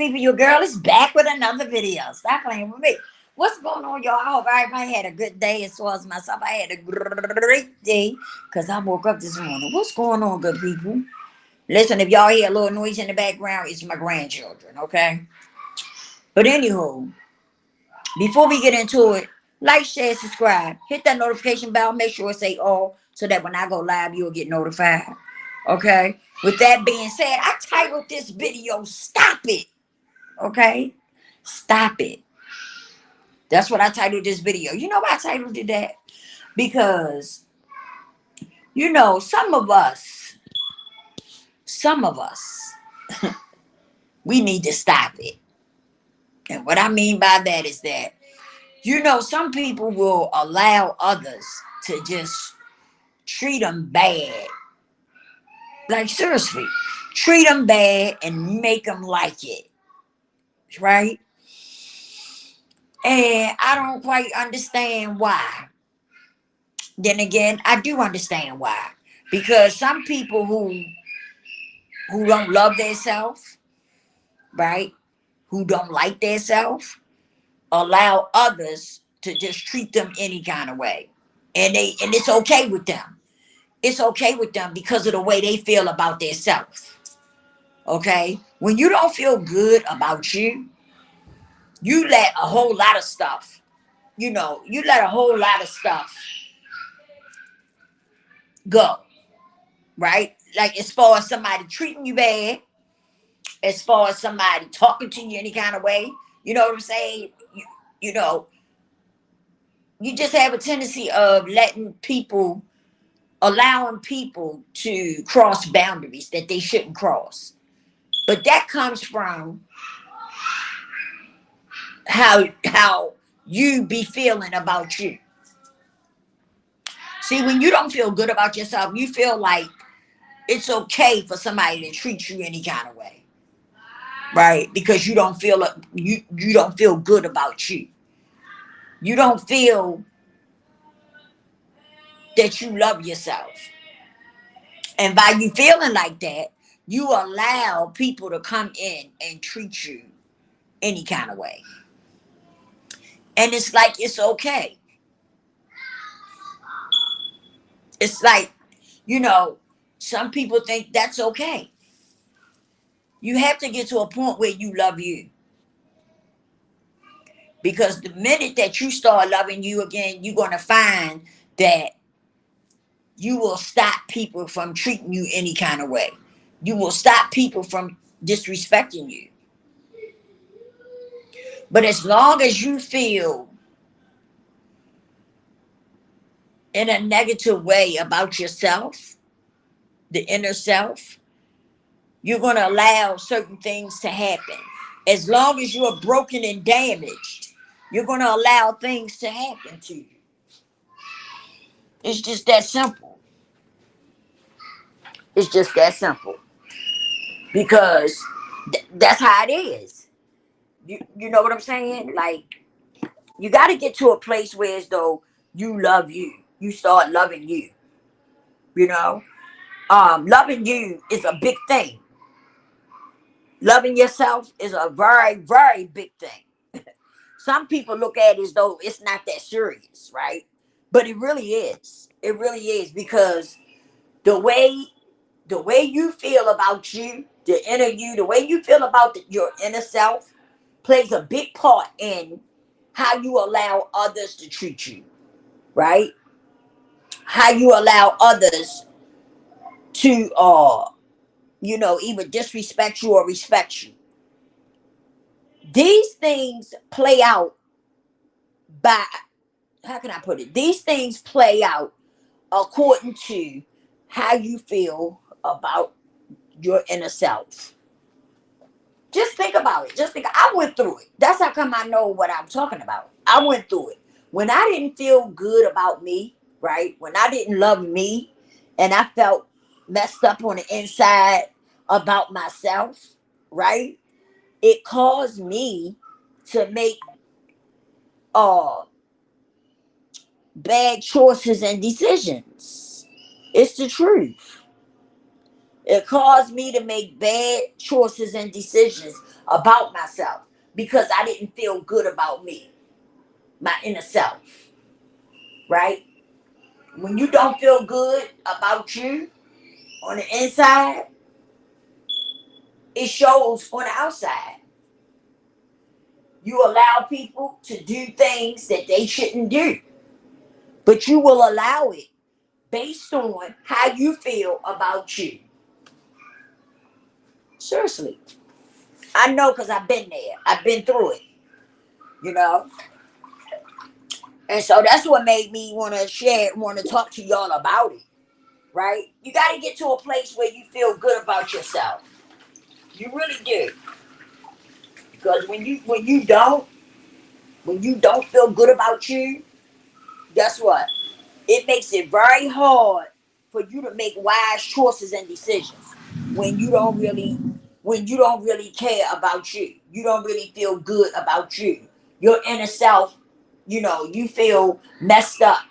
people, your girl is back with another video. Stop playing with me. What's going on, y'all? I hope everybody had a good day as well as myself. I had a great day because I woke up this morning. What's going on, good people? Listen, if y'all hear a little noise in the background, it's my grandchildren, okay? But anywho, before we get into it, like, share, subscribe. Hit that notification bell. Make sure it say all so that when I go live, you'll get notified. Okay? With that being said, I titled this video, Stop It. Okay? Stop it. That's what I titled this video. You know why I titled it that? Because, you know, some of us, we need to stop it. And what I mean by that is that, you know, some people will allow others to just treat them bad. Like, seriously, treat them bad and make them like it. Right? And I don't quite understand why. Then again, I do understand why. Because some people who don't love themselves, right? Who don't like themselves, allow others to just treat them any kind of way. And it's okay with them. It's okay with them because of the way they feel about themselves. Okay? When you don't feel good about you, you let a whole lot of stuff, you let a whole lot of stuff go. Right? Like, as far as somebody treating you bad, as far as somebody talking to you any kind of way, you know what I'm saying? You know, you just have a tendency of allowing people to cross boundaries that they shouldn't cross. But that comes from how you be feeling about you. See, when you don't feel good about yourself, you feel like it's okay for somebody to treat you any kind of way. Right? Because you don't feel you don't feel good about you. You don't feel that you love yourself. And by you feeling like that, you allow people to come in and treat you any kind of way. And it's like, it's okay. It's like, some people think that's okay. You have to get to a point where you love you. Because the minute that you start loving you again, you're going to find that you will stop people from treating you any kind of way. You will stop people from disrespecting you. But as long as you feel in a negative way about yourself, the inner self, you're going to allow certain things to happen. As long as you are broken and damaged, you're going to allow things to happen to you. It's just that simple. It's just that simple. Because that's how it is. You know what I'm saying? Like, you got to get to a place where as though you love you. You start loving you. Loving you is a big thing. Loving yourself is a very, very big thing. Some people look at it as though it's not that serious, right? But it really is. It really is, because the way you feel about you, the inner you, the way you feel about your inner self plays a big part in how you allow others to treat you, right? How you allow others to, either disrespect you or respect you. These things play out by, how can I put it? These things play out according to how you feel about your inner self. Just think about it. I went through it. That's how come I know what I'm talking about. I went through it. When I didn't feel good about me, right? When I didn't love me and I felt messed up on the inside about myself, right? It caused me to make bad choices and decisions. It's the truth. It caused me to make bad choices and decisions about myself because I didn't feel good about me, my inner self, right? When you don't feel good about you on the inside, it shows on the outside. You allow people to do things that they shouldn't do, but you will allow it based on how you feel about you. Seriously. I know because I've been there. I've been through it, you know? And so that's what made me want to talk to y'all about it, right? You got to get to a place where you feel good about yourself. You really do. Because when you don't feel good about you, guess what? It makes it very hard for you to make wise choices and decisions when you don't really care about you. You don't really feel good about you. Your inner self, you feel messed up.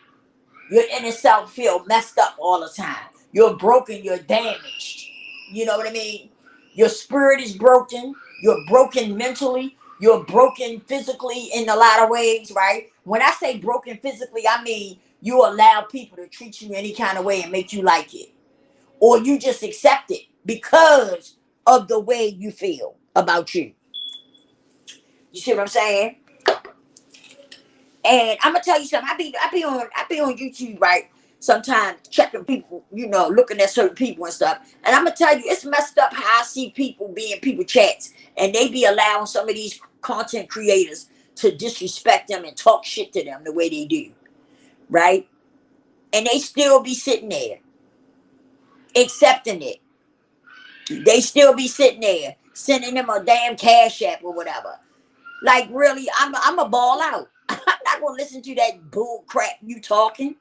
Your inner self feel messed up all the time. You're broken, you're damaged. You know what I mean? Your spirit is broken. You're broken mentally. You're broken physically in a lot of ways, right? When I say broken physically, I mean you allow people to treat you any kind of way and make you like it. Or you just accept it because of the way you feel about you. You see what I'm saying? And I'm gonna tell you something. I be on YouTube, right? Sometimes checking people, looking at certain people and stuff. And I'm gonna tell you, it's messed up how I see people being people chats, and they be allowing some of these content creators to disrespect them and talk shit to them the way they do, right? And they still be sitting there accepting it. They still be sitting there sending them a damn cash app or whatever. Like really, I'm a ball out. I'm not gonna listen to that bull crap you talking.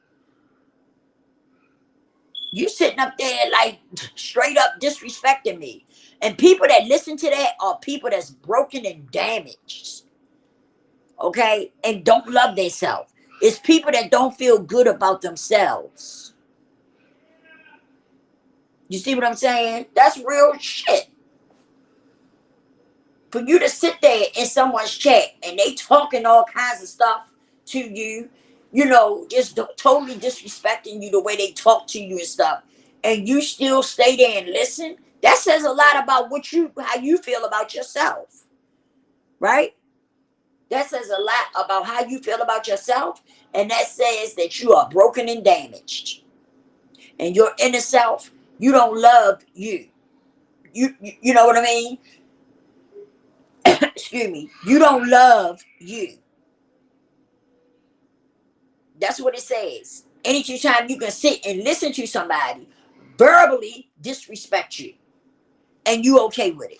You sitting up there like straight up disrespecting me. And people that listen to that are people that's broken and damaged. Okay? And don't love themselves. It's people that don't feel good about themselves. You see what I'm saying? That's real shit. For you to sit there in someone's chat and they talking all kinds of stuff to you, just totally disrespecting you the way they talk to you and stuff, and you still stay there and listen, that says a lot about how you feel about yourself, right? That says a lot about how you feel about yourself, and that says that you are broken and damaged, and your inner self, you don't love you. You know what I mean? Excuse me. You don't love you. That's what it says. Anytime you can sit and listen to somebody verbally disrespect you and you okay with it.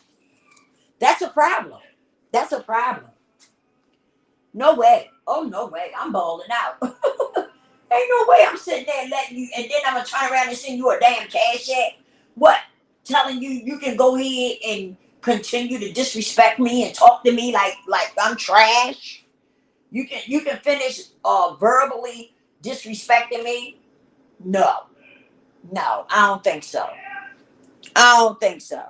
That's a problem. That's a problem. No way. Oh, no way. I'm balling out. Ain't no way I'm sitting there and letting you, and then I'm going to turn around and send you a damn cash app. What? Telling you can go ahead and continue to disrespect me and talk to me like I'm trash? You can finish verbally disrespecting me? No. No, I don't think so. I don't think so.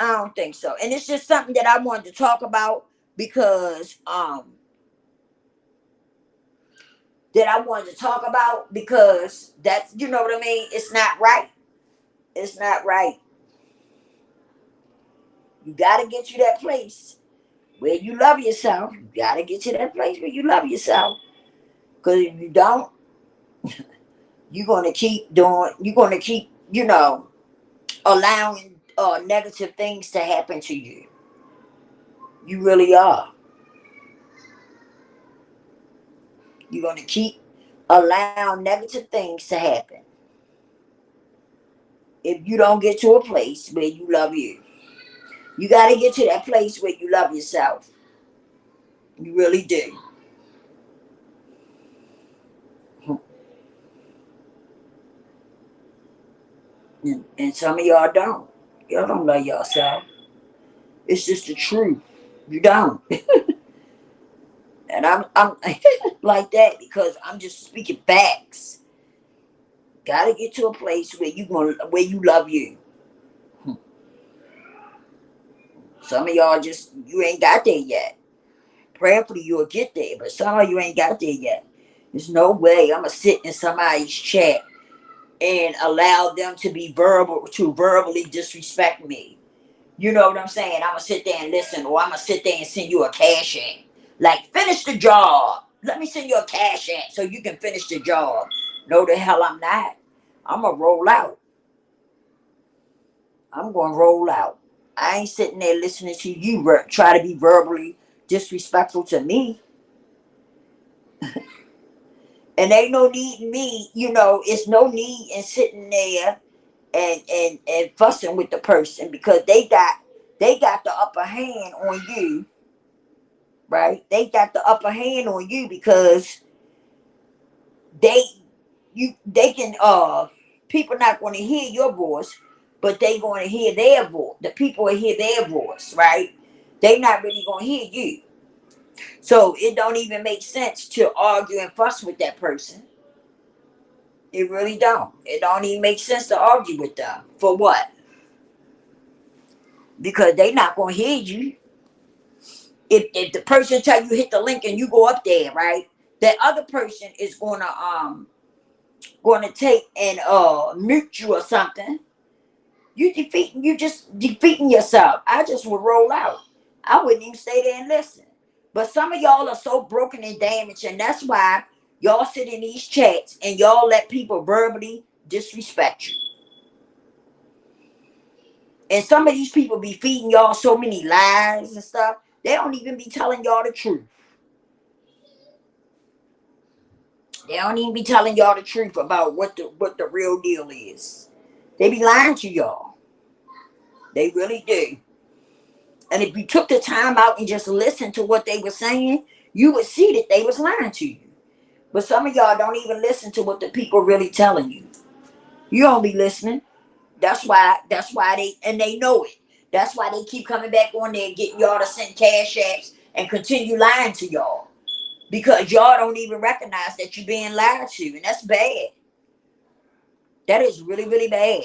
I don't think so. And it's just something that I wanted to talk about because that's, you know what I mean? It's not right. It's not right. You gotta get to that place where you love yourself. You gotta get to that place where you love yourself. Because if you don't, you're gonna keep, allowing negative things to happen to you. You really are. You're gonna keep allowing negative things to happen if you don't get to a place where you love you. You got to get to that place where you love yourself. You really do. And some of y'all don't. Y'all don't love yourself. It's just the truth. You don't. And I'm like that because I'm just speaking facts. Got to get to a place where you love you. Some of y'all just, you ain't got there yet. Prayerfully you'll get there, but some of you ain't got there yet. There's no way I'm gonna sit in somebody's chat and allow them to be verbally disrespect me. You know what I'm saying? I'm gonna sit there and listen, or I'm gonna sit there and send you a cash app. Like, finish the job. Let me send you a cash app so you can finish the job. No, the hell I'm not. I'm gonna roll out. I'm gonna roll out. I ain't sitting there listening to you try to be verbally disrespectful to me. And ain't no need in me, it's no need in sitting there and fussing with the person, because they got the upper hand on you, right? They got the upper hand on you because they they can people not going to hear your voice, but they going to hear their voice. The people will hear their voice, right? They not really going to hear you. So it don't even make sense to argue and fuss with that person. It really don't. It don't even make sense to argue with them. For what? Because they not going to hear you. If the person tell you hit the link and you go up there, right? That other person is going to take and mute you or something. You just defeating yourself. I just would roll out. I wouldn't even stay there and listen. But some of y'all are so broken and damaged, and that's why y'all sit in these chats and y'all let people verbally disrespect you. And some of these people be feeding y'all so many lies and stuff. They don't even be telling y'all the truth. They don't even be telling y'all the truth about what the real deal is. They be lying to y'all. They really do. And if you took the time out and just listened to what they were saying, you would see that they was lying to you. But some of y'all don't even listen to what the people really telling you. You don't be listening. That's why they know it. That's why they keep coming back on there getting y'all to send cash apps and continue lying to y'all. Because y'all don't even recognize that you're being lied to. And that's bad. That is really, really bad.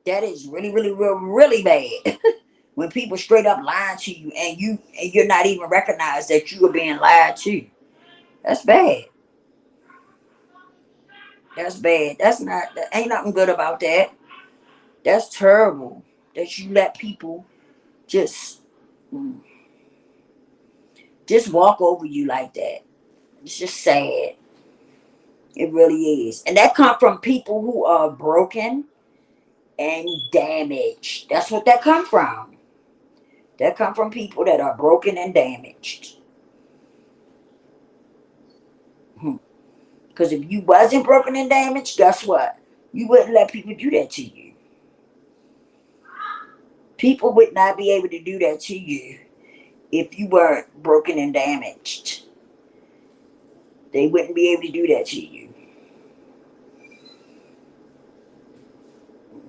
That is really, really, really, really bad. When people straight up lying to you and you're not even recognize that you are being lied to. That's bad. That's bad. That ain't nothing good about that. That's terrible. That you let people just walk over you like that. It's just sad. It really is. And that come from people who are broken and damaged. That's what that come from. That come from people that are broken and damaged. Because if you wasn't broken and damaged, guess what? You wouldn't let people do that to you. People would not be able to do that to you if you weren't broken and damaged. They wouldn't be able to do that to you.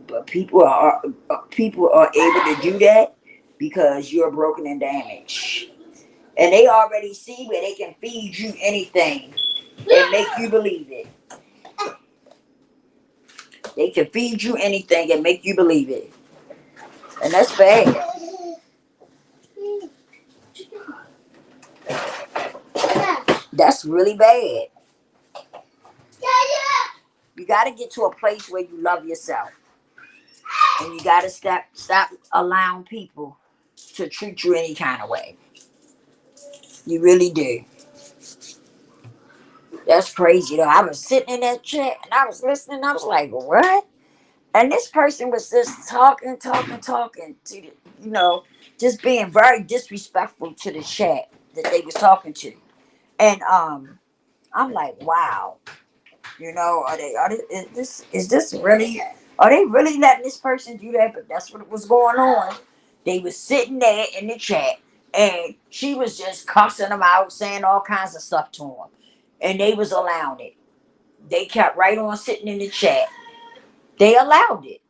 But people are able to do that because you're broken and damaged. And they already see where they can feed you anything and make you believe it. They can feed you anything and make you believe it. And that's bad. That's really bad. You got to get to a place where you love yourself. And you got to stop allowing people to treat you any kind of way. You really do. That's crazy though. I was sitting in that chat and I was listening. I was like, what? And this person was just talking to just being very disrespectful to the chat that they was talking to. And I'm like, wow. Is this really, are they really letting this person do that? But that's what was going on. They was sitting there in the chat and she was just cussing them out, saying all kinds of stuff to them. And they was allowing it. They kept right on sitting in the chat. They allowed it.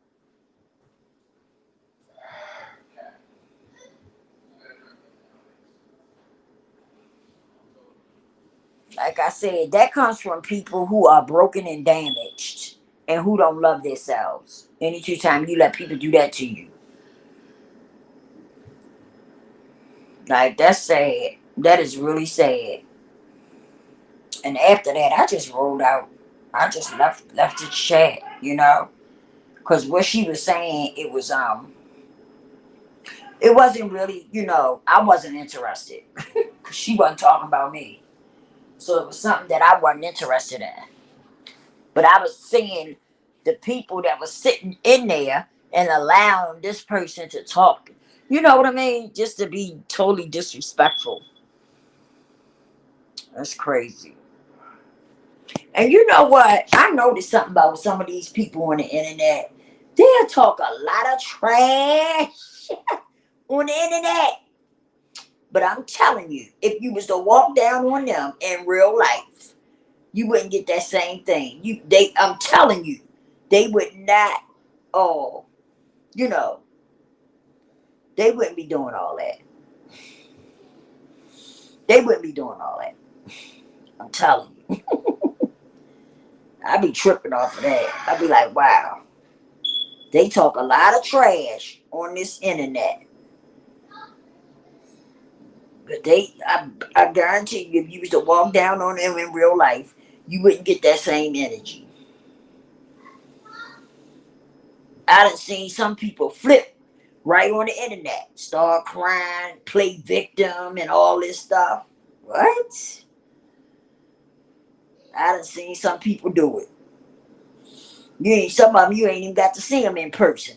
Like I said, that comes from people who are broken and damaged and who don't love themselves. Anytime you let people do that to you. Like, that's sad. That is really sad. And after that, I just rolled out. I just left the chat, you know, because what she was saying, it wasn't really, you know, I wasn't interested. She wasn't talking about me, so it was something that I wasn't interested in. But I was seeing the people that was sitting in there and allowing this person to talk. You know what I mean? Just to be totally disrespectful. That's crazy. And you know what? I noticed something about some of these people on the internet. They'll talk a lot of trash on the internet. But I'm telling you, if you was to walk down on them in real life, you wouldn't get that same thing. I'm telling you, they would not. Oh, you know, they wouldn't be doing all that. They wouldn't be doing all that. I'm telling you. I'd be tripping off of that. I'd be like, wow. They talk a lot of trash on this internet. But I guarantee you, if you was to walk down on them in real life, you wouldn't get that same energy. I done seen some people flip right on the internet, start crying, play victim, and all this stuff. What? I done seen some people do it. Some of them you ain't even got to see them in person.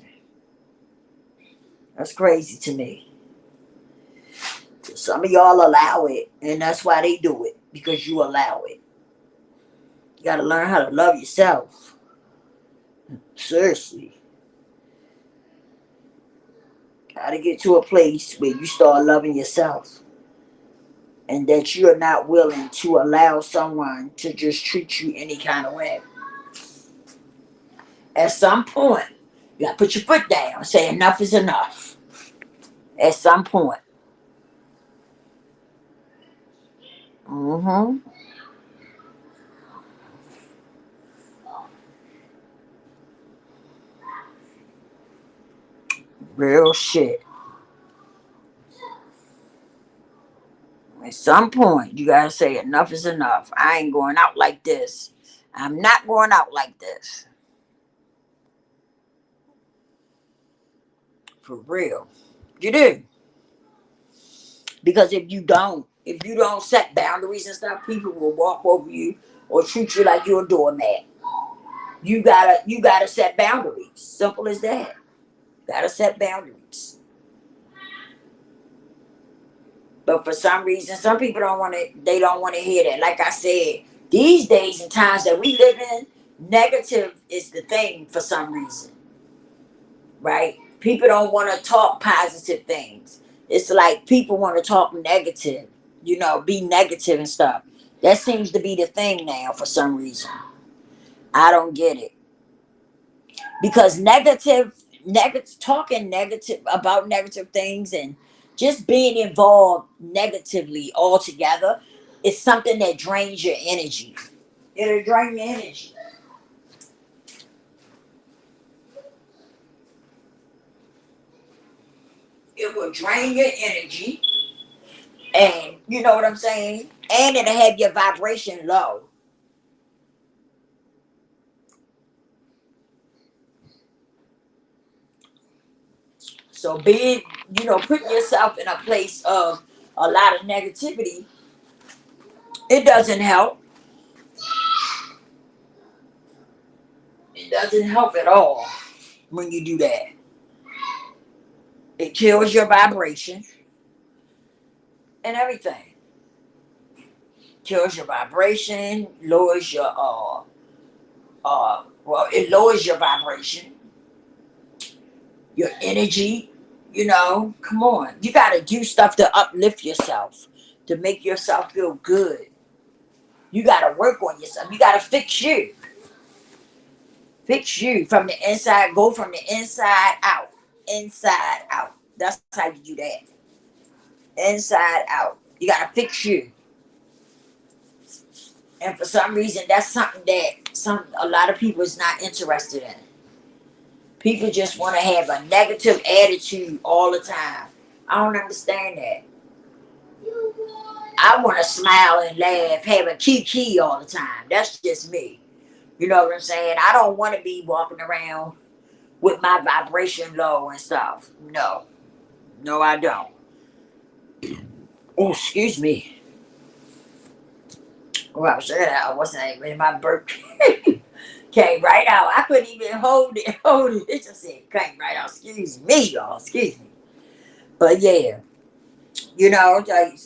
That's crazy to me. Some of y'all allow it, and that's why they do it, because you allow it. You got to learn how to love yourself. Seriously. Got to get to a place where you start loving yourself, and that you're not willing to allow someone to just treat you any kind of way. At some point, you got to put your foot down and say enough is enough. At some point. Mm-hmm. Real shit. At some point, you gotta say enough is enough. I ain't going out like this. I'm not going out like this. For real. You do. Because if you don't set boundaries and stuff, people will walk over you or treat you like you're a doormat. You gotta set boundaries. Simple as that. Gotta set boundaries. But for some reason, some people they don't want to hear that. Like I said, these days and times that we live in, negative is the thing for some reason. Right? People don't want to talk positive things. It's like people want to talk negative, be negative and stuff. That seems to be the thing now for some reason. I don't get it. Because talking negative about negative things and just being involved negatively altogether is something that drains your energy. It'll drain your energy. It will drain your energy, and you know what I'm saying? And it'll have your vibration low. So putting yourself in a place of a lot of negativity, it doesn't help. It doesn't help at all when you do that. It kills your vibration and everything. Kills your vibration, lowers your it lowers your vibration, your energy. Come on. You got to do stuff to uplift yourself, to make yourself feel good. You got to work on yourself. You got to fix you. Fix you from the inside. Go from the inside out. Inside out. That's how you do that. Inside out. You got to fix you. And for some reason, that's something that a lot of people is not interested in. People just want to have a negative attitude all the time. I don't understand that. I want to smile and laugh, have a kiki all the time. That's just me. You know what I'm saying? I don't want to be walking around with my vibration low and stuff. No, no, I don't. Oh, excuse me. Well, sure, I wasn't even my burp came right out. I couldn't even hold it. Hold it. It just said came right out. Excuse me, y'all. Excuse me. But yeah,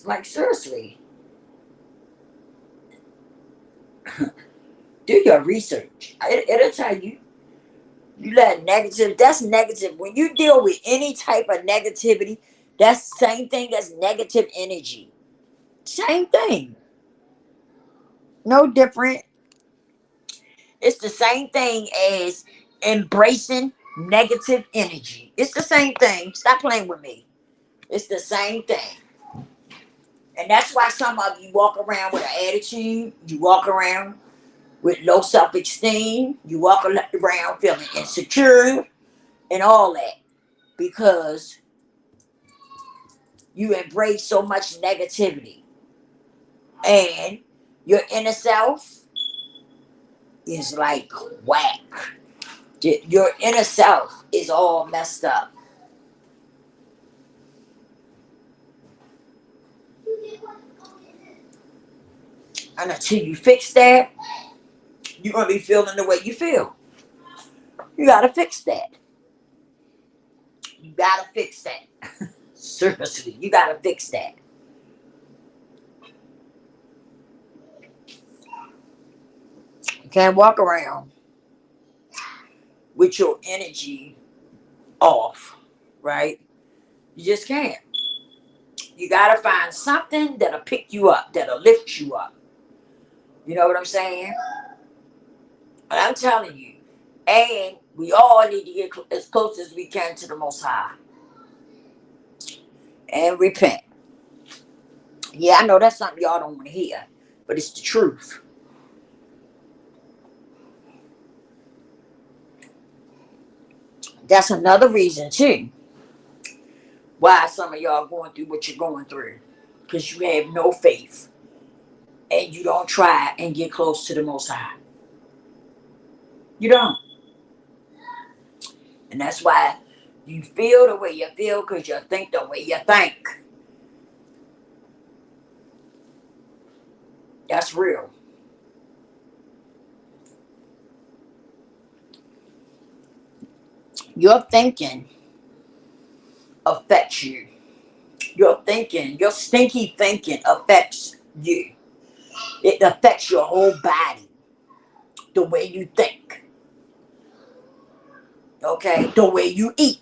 like seriously, do your research. It'll tell you. You let negative. That's negative. When you deal with any type of negativity, that's the same thing as negative energy. Same thing. No different. It's the same thing as embracing negative energy. It's the same thing. Stop playing with me. It's the same thing. And that's why some of you walk around with an attitude. You walk around with low self esteem. You walk around feeling insecure and all that because you embrace so much negativity. And your inner self is like whack. Your inner self is all messed up. And until you fix that, you're going to be feeling the way you feel. You got to fix that. You got to fix that. Seriously, you got to fix that. You can't walk around with your energy off, right? You just can't. You got to find something that'll pick you up, that'll lift you up. You know what I'm saying? And I'm telling you, and we all need to get as close as we can to the Most High and repent. Yeah, I know that's something y'all don't want to hear, but it's the truth. That's another reason, too, why some of y'all going through what you're going through. Because you have no faith and you don't try and get close to the Most High. You don't. And that's why you feel the way you feel because you think the way you think. That's real. Your thinking affects you. Your thinking, your stinky thinking affects you. It affects your whole body. The way you think. Okay? The way you eat.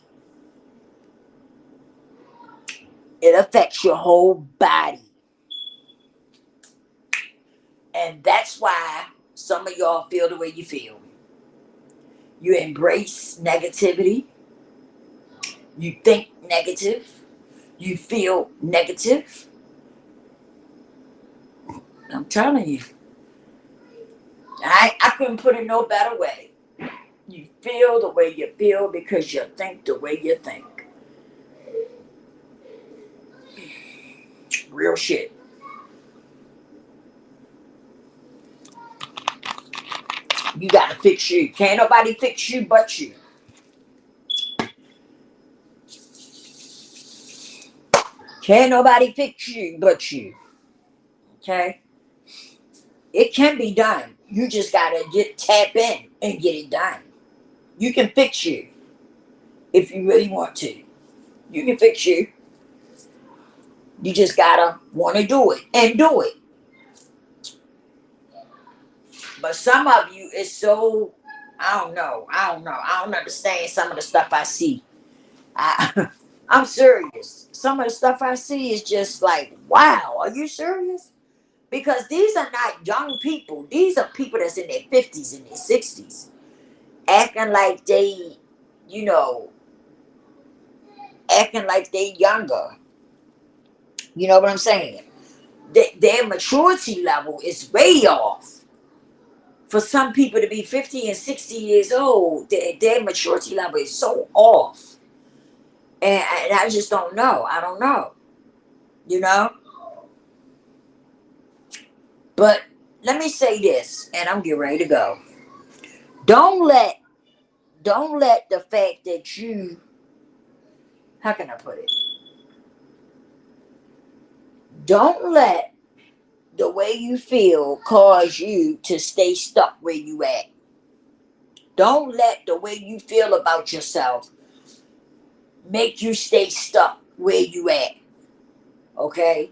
It affects your whole body. And that's why some of y'all feel the way you feel. You embrace negativity. You think negative. You feel negative. I'm telling you. I couldn't put it no better way. You feel the way you feel because you think the way you think. Real shit. You gotta fix you. Can't nobody fix you but you. Can't nobody fix you but you. Okay? It can be done. You just gotta tap in and get it done. You can fix you if you really want to. You can fix you. You just gotta want to do it and do it. But some of you is so I don't know. I don't understand some of the stuff I see. I'm serious. Some of the stuff I see is just like, wow, are you serious? Because these are not young people. These are people that's in their 50s and their 60s. Acting like they, you know, acting like they younger. You know what I'm saying? Their maturity level is way off. For some people to be 50 and 60 years old, their maturity level is so off. And I just don't know. I don't know. You know? But let me say this, and I'm getting ready to go. Don't let the fact that you, how can I put it? Don't let the way you feel cause you to stay stuck where you at. Don't let the way you feel about yourself make you stay stuck where you at. Okay?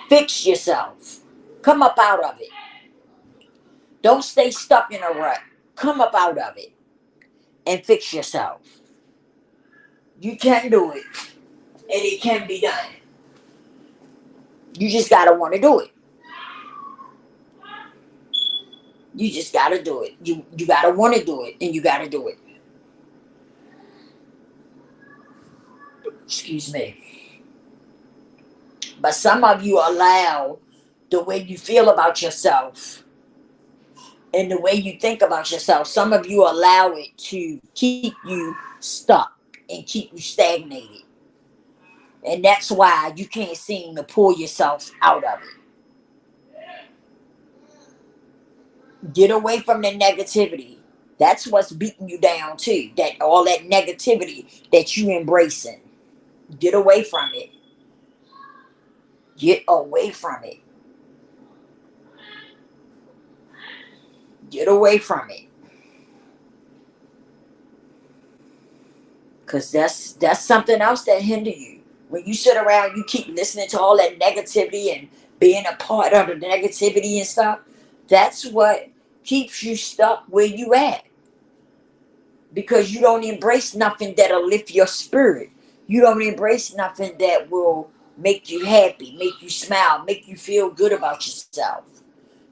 Fix yourself. Come up out of it. Don't stay stuck in a rut. Come up out of it and fix yourself. You can do it, and it can be done. You just gotta want to do it. You just gotta do it. You gotta want to do it, and you gotta do it. Excuse me. But some of you allow the way you feel about yourself and the way you think about yourself. Some of you allow it to keep you stuck and keep you stagnated. And that's why you can't seem to pull yourself out of it. Get away from the negativity. That's what's beating you down too. That all that negativity that you embracing. Get away from it. Get away from it. Get away from it. Cause that's something else that hinder you. When you sit around, you keep listening to all that negativity and being a part of the negativity and stuff. That's what keeps you stuck where you at. Because you don't embrace nothing that'll lift your spirit. You don't embrace nothing that will make you happy, make you smile, make you feel good about yourself.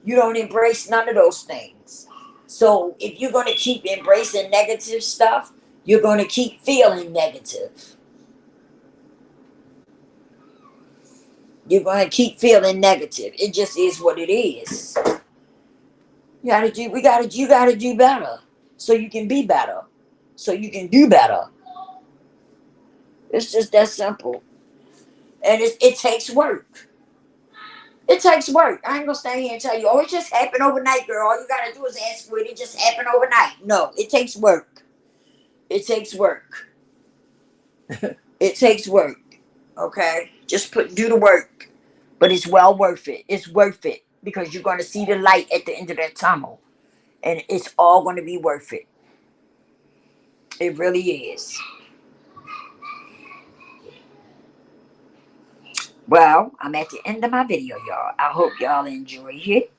You don't embrace none of those things. So if you're going to keep embracing negative stuff, you're going to keep feeling negative. You're going to keep feeling negative. It just is what it is. You gotta do better. So you can be better. So you can do better. It's just that simple. And it takes work. It takes work. I ain't gonna stand here and tell you, oh, it just happened overnight, girl. All you gotta do is ask for it. It just happened overnight. No, it takes work. It takes work. It takes work. Okay? Just do the work. But it's well worth it. It's worth it. Because you're gonna see the light at the end of that tunnel. And it's all gonna be worth it. It really is. Well, I'm at the end of my video, y'all. I hope y'all enjoy it.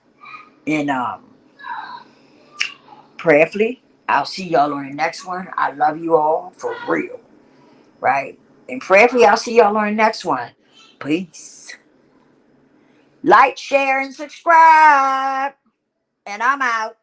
And prayerfully, I'll see y'all on the next one. I love you all for real. Right? And prayerfully, I'll see y'all on the next one. Peace. Like, share, and subscribe. And I'm out.